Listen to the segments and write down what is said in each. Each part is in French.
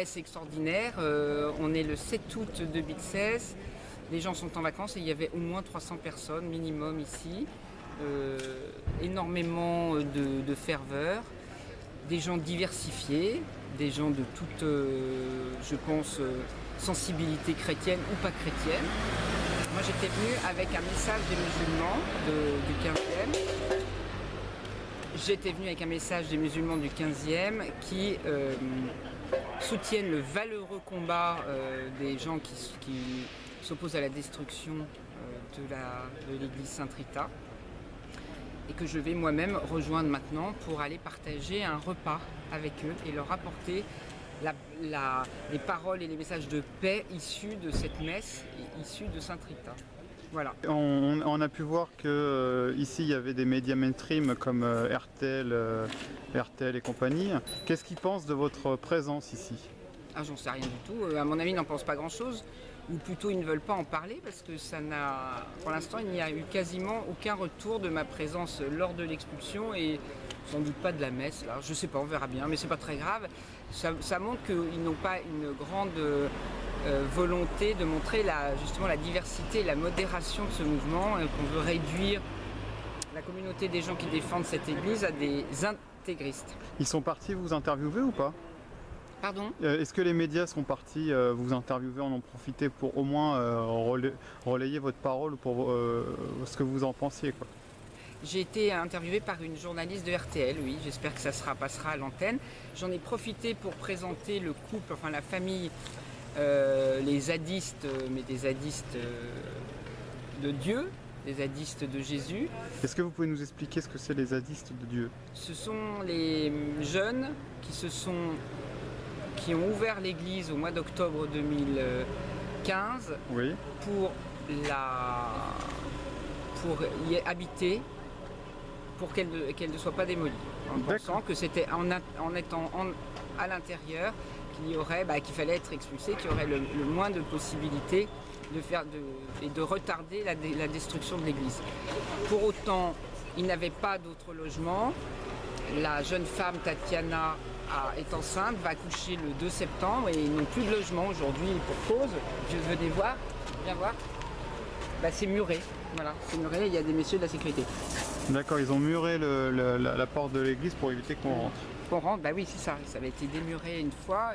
messe extraordinaire. On est le 7 août 2016. Les gens sont en vacances et il y avait au moins 300 personnes minimum ici. Énormément de ferveur. Des gens diversifiés, des gens de toute, je pense, sensibilité chrétienne ou pas chrétienne. Moi j'étais venue avec un message des musulmans du 15e. J'étais venue avec un message des musulmans du 15e qui soutiennent le valeureux combat des gens qui s'opposent à la destruction de l'église Sainte-Rita. Et que je vais moi-même rejoindre maintenant pour aller partager un repas avec eux et leur apporter les paroles et les messages de paix issus de cette messe, issus de Sainte-Rita. Voilà. On a pu voir que ici il y avait des médias mainstream comme RTL et compagnie. Qu'est-ce qu'ils pensent de votre présence ici? Ah, j'en sais rien du tout. À mon avis, ils n'en pensent pas grand-chose. Ou plutôt, ils ne veulent pas en parler parce que pour l'instant, il n'y a eu quasiment aucun retour de ma présence lors de l'expulsion et sans doute pas de la messe. Là. Je ne sais pas, on verra bien, mais c'est pas très grave. Ça montre qu'ils n'ont pas une grande volonté de montrer justement la diversité et la modération de ce mouvement, qu'on veut réduire la communauté des gens qui défendent cette église à des intégristes. Ils sont partis vous interviewer ou pas? Pardon? Est-ce que les médias sont partis vous interviewer, en profiter pour au moins relayer votre parole pour ce que vous en pensiez, quoi? J'ai été interviewée par une journaliste de RTL, oui, j'espère que ça passera à l'antenne. J'en ai profité pour présenter le couple, enfin la famille, les zadistes, mais des zadistes de Dieu, des zadistes de Jésus. Est-ce que vous pouvez nous expliquer ce que c'est les zadistes de Dieu? Ce sont les jeunes qui ont ouvert l'église au mois d'octobre 2015 oui. pour y habiter, pour qu'elle ne soit pas démolie, en pensant que c'était en étant à l'intérieur qu'il fallait être expulsé, qu'il y aurait le moins de possibilités et de retarder la destruction de l'église. Pour autant, il n'avait pas d'autre logement. La jeune femme Tatiana est enceinte, va accoucher le 2 septembre et ils n'ont plus de logement aujourd'hui pour cause. Venez voir, viens voir. C'est muré, voilà, c'est muré, il y a des messieurs de la sécurité. D'accord, ils ont muré la porte de l'église pour éviter qu'on rentre. Qu'on rentre, oui c'est ça avait été démuré une fois.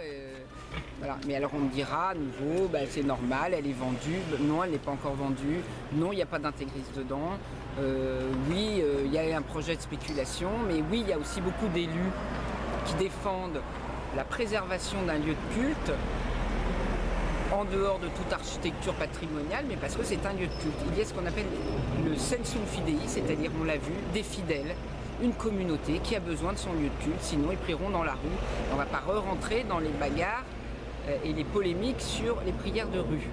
Voilà. Mais alors on me dira à nouveau, c'est normal, elle est vendue. Non, elle n'est pas encore vendue. Non, il n'y a pas d'intégriste dedans. Oui, il y a un projet de spéculation, mais oui, il y a aussi beaucoup d'élus qui défendent la préservation d'un lieu de culte en dehors de toute architecture patrimoniale, mais parce que c'est un lieu de culte. Il y a ce qu'on appelle le sensum fidei, c'est-à-dire, on l'a vu, des fidèles, une communauté qui a besoin de son lieu de culte, sinon ils prieront dans la rue. On ne va pas rentrer dans les bagarres et les polémiques sur les prières de rue.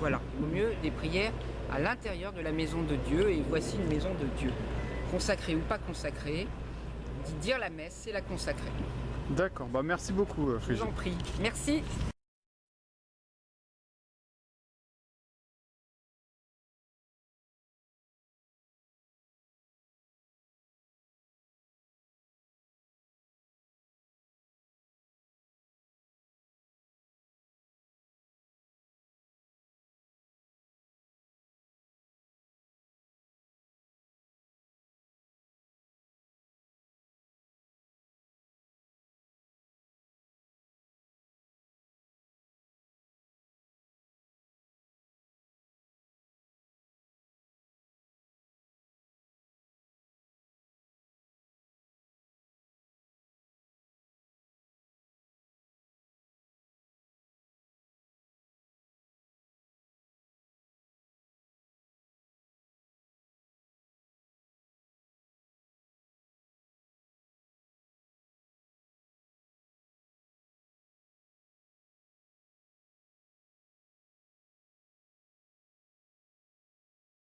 Voilà, au mieux des prières à l'intérieur de la maison de Dieu, et voici une maison de Dieu. Consacrée ou pas consacrée, dire la messe, c'est la consacrer. D'accord, merci beaucoup Frigide. Je vous en prie, merci.